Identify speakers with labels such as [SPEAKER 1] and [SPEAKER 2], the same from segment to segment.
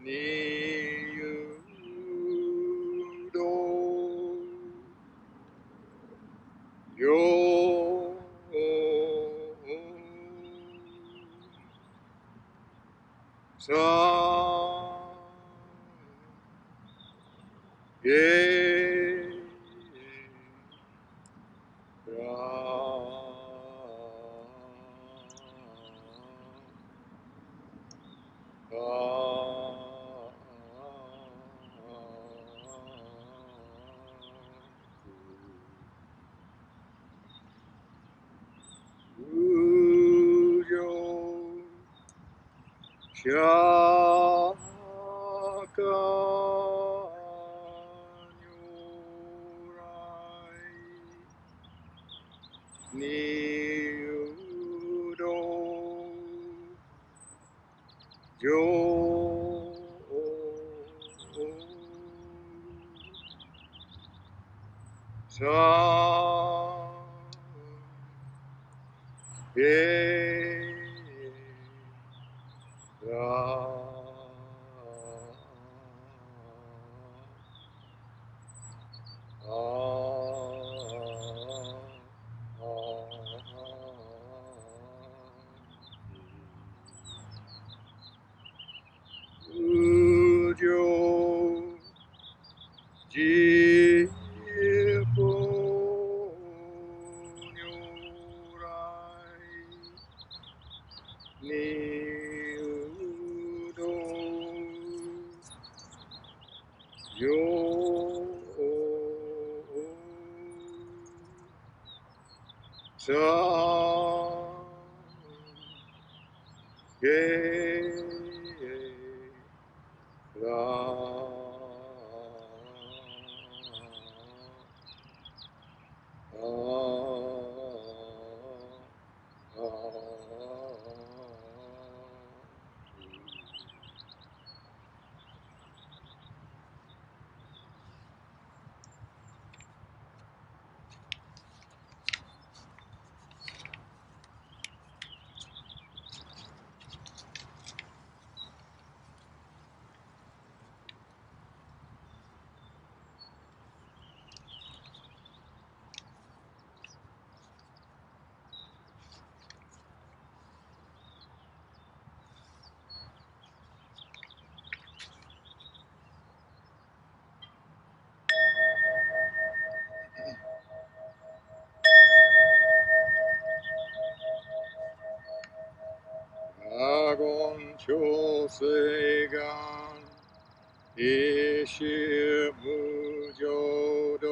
[SPEAKER 1] にゆどよさげら無常釈迦如来にゆど上さげ無常実法如来にゆどよさげら阿言長世願一種無常道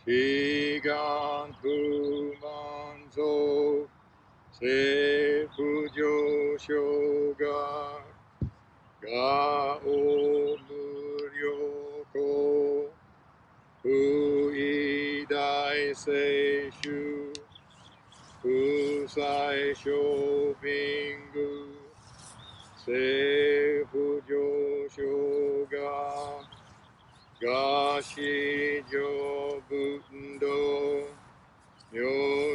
[SPEAKER 1] 悲願不満足世不上昇が我無量故不意大聖種不在小貧具世不上昇が我至上分道妙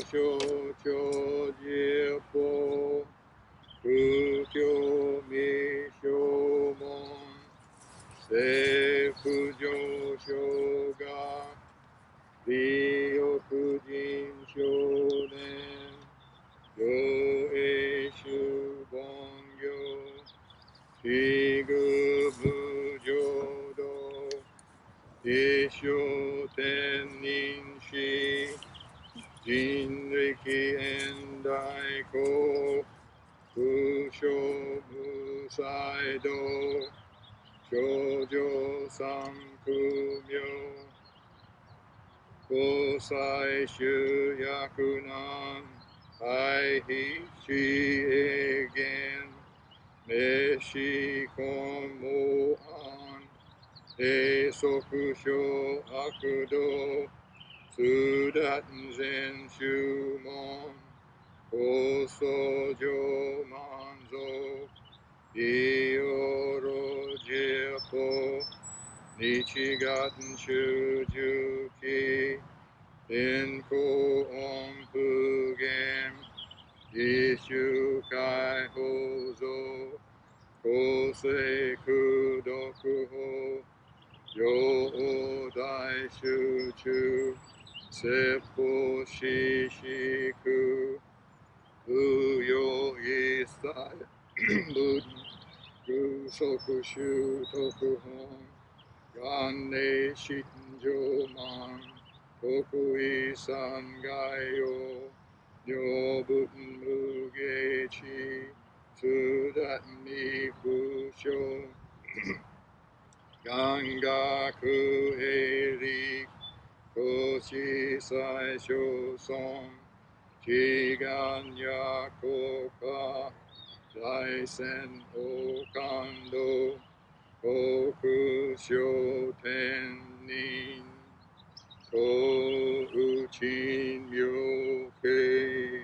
[SPEAKER 1] 正長十法不教未正門世不上昇が利欲人少年上永種凡行非具無常道一生天人師人力縁大公不生無才道頂上三苦妙五歳修薬難愛必死永現滅死根無安永息小悪道通達全宗門高僧上満足意おろ十法日月修十期天候音普現一周解放像高 se kudoku ho, yo dai shu chu, seppo shishiku, uyo isai, buden, gusoku shu toku hon, ganne shinjo man, toku isan gayo, yo buten mugechi, sudat ni fusho, gangaku eri, koshi sai sho son, chigan yakoka, daisen okando, koku shoten nin, to uchin myoke.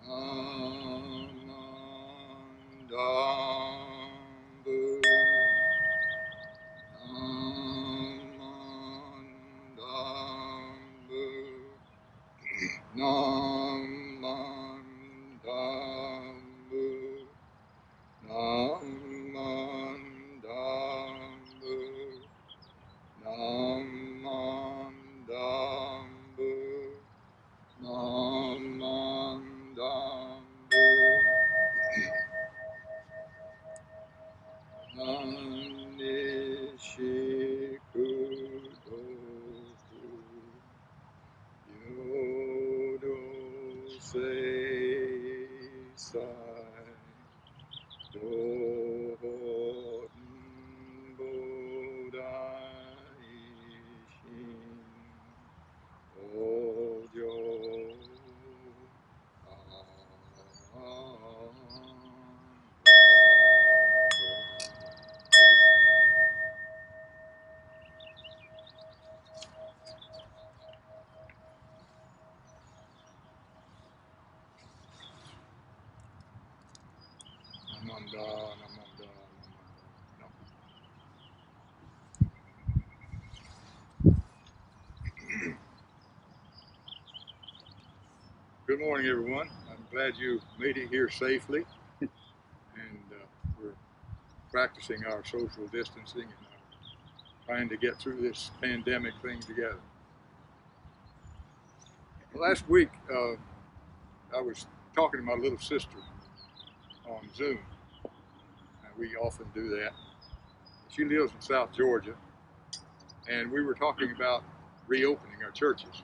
[SPEAKER 1] Namandambu, namandambu, namandambu, namandambu, namandambu, namandambu, nanishikudoku, yodo seisai, dohoten bodaishin, ojo Namanda, namanda, namanda. Good morning, everyone. I'm glad you made it here safely, and we're practicing our social distancing and trying to get through this pandemic thing together. Last week, I was talking to my little sister on Zoom, and we often do that. She lives in South Georgia, and we were talking about reopening our churches.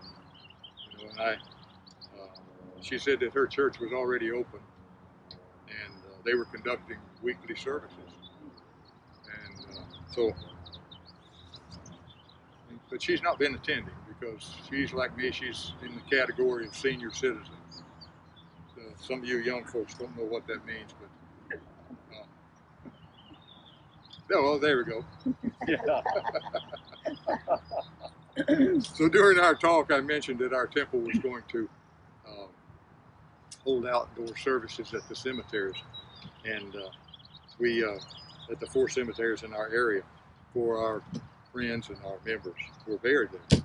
[SPEAKER 1] And she said that her church was already open, and they were conducting weekly services. And but she's not been attending because she's like me, she's in the category of senior citizen. Some of you young folks don't know what that means, but oh, there we go. So during our talk, I mentioned that our temple was going to hold outdoor services at the cemeteries, and we at the 4 cemeteries in our area for our friends and our members who are buried there.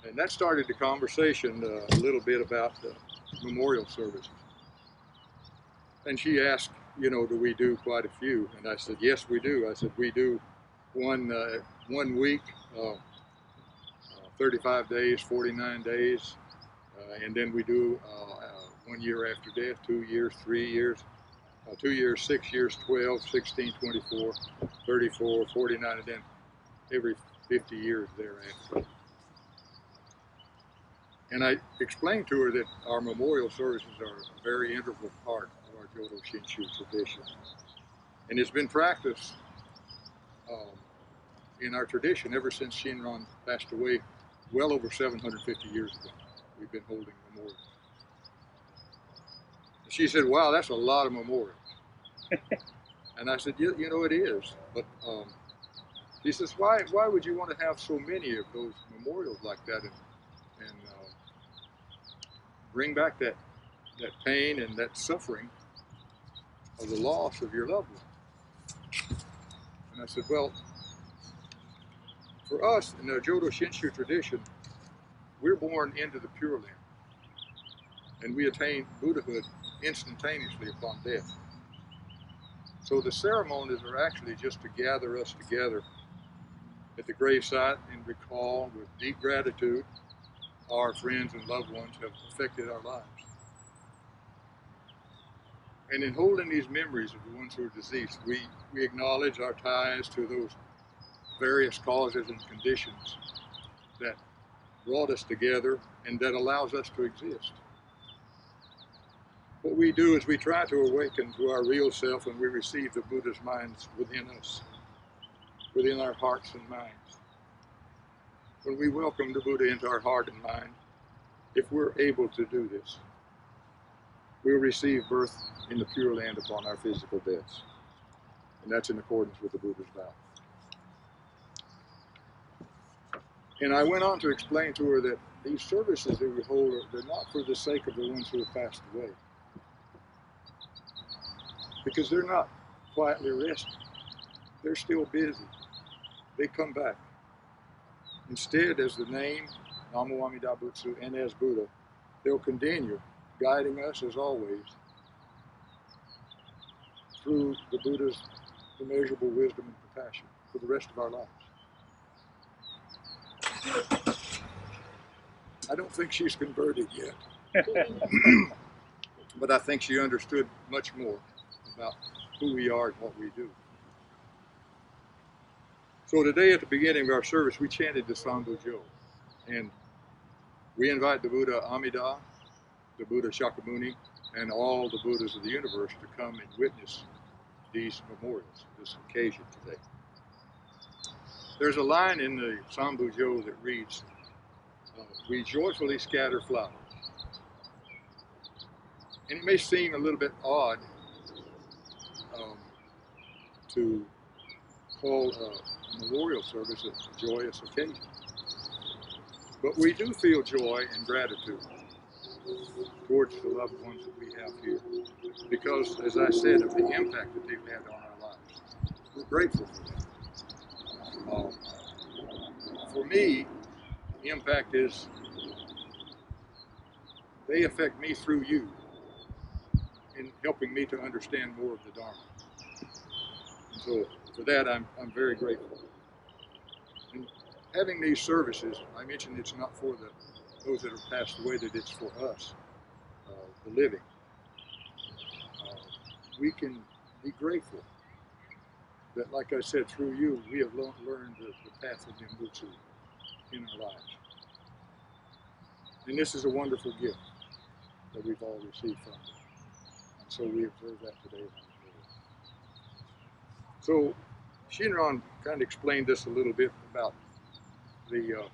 [SPEAKER 1] And that started the conversation a little bit about memorial services. And she asked, do we do quite a few? And I said, yes, we do. I said, we do one week, 35 days, 49 days, and then we do 1 year after death, 2 years, 3 years, 2 years, 6 years, 12, 16, 24, 34, 49, and then every 50 years thereafter. And I explained to her that our memorial services are a very integral part of our Jodo Shinshu tradition. And it's been practiced in our tradition ever since Shinran passed away well over 750 years ago. We've been holding memorials. And she said, wow, that's a lot of memorials. And I said, it is. But she says, why would you want to have so many of those memorials like that and bring back that pain and that suffering of the loss of your loved one? And I said, well, for us in the Jodo Shinshu tradition, we're born into the Pure Land. and we attain Buddhahood instantaneously upon death. So the ceremonies are actually just to gather us together at the gravesite and recall with deep gratitude our friends and loved ones have affected our lives. And in holding these memories of the ones who are deceased, we acknowledge our ties to those various causes and conditions that brought us together and that allows us to exist. What we do is we try to awaken to our real self when we receive the Buddha's minds within us, within our hearts and minds. When we welcome the Buddha into our heart and mind, if we're able to do this, we'll receive birth in the Pure Land upon our physical deaths. And that's in accordance with the Buddha's vow. And I went on to explain to her that these services that we hold, they're not for the sake of the ones who have passed away. Because they're not quietly resting. They're still busy. They come back. Instead, as the name, Namo Amida Butsu, and as Buddha, they'll continue guiding us as always through the Buddha's immeasurable wisdom and compassion for the rest of our lives. I don't think she's converted yet, but I think she understood much more about who we are and what we do. So today at the beginning of our service, we chanted the Sambujo, and we invite the Buddha Amida, the Buddha Shakyamuni, and all the Buddhas of the universe to come and witness these memorials, this occasion today. There's a line in the Sambujo that reads, "We joyfully scatter flowers." And it may seem a little bit odd to call a memorial service a joyous occasion. But we do feel joy and gratitude towards the loved ones that we have here because, as I said, of the impact that they've had on our lives. We're grateful for that. For me, the impact is they affect me through you in helping me to understand more of the Dharma. And so for that, I'm very grateful. And having these services, I mentioned it's not for those that have passed away, that it's for us, the living. We can be grateful that, like I said, through you, we have learned the path of Nembutsu in our lives. And this is a wonderful gift that we've all received from them. And so we observe that today. So Shinran kind of explained this a little bit about the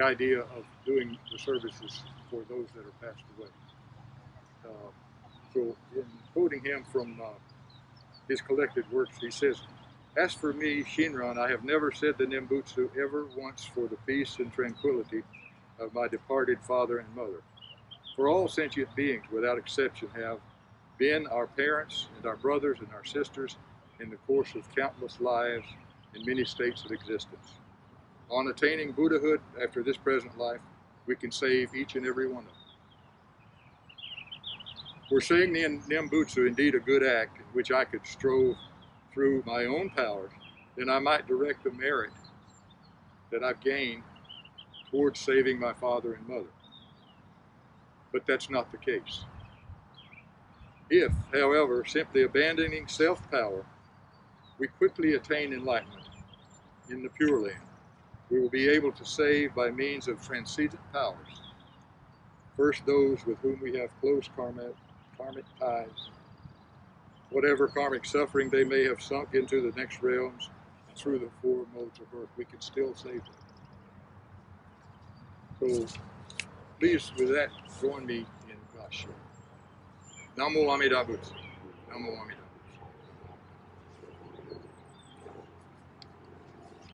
[SPEAKER 1] idea of doing the services for those that are passed away. So in quoting him from his collected works, he says, "As for me, Shinran, I have never said the Nembutsu ever once for the peace and tranquility of my departed father and mother. For all sentient beings, without exception, have been our parents and our brothers and our sisters in the course of countless lives in many states of existence. On attaining Buddhahood after this present life, we can save each and every one of them. Were saying the Nembutsu indeed a good act in which I could strove through my own powers, then I might direct the merit that I've gained towards saving my father and mother. But that's not the case. If, however, simply abandoning self-power, we quickly attain enlightenment in the Pure Land, we will be able to save by means of transcendent powers. First, those with whom we have close karmic ties, whatever karmic suffering they may have sunk into the next realms and through the four modes of birth, we can still save them. So, please, with that, join me in Gassho. Namo Amida Butsu. Namo Amida.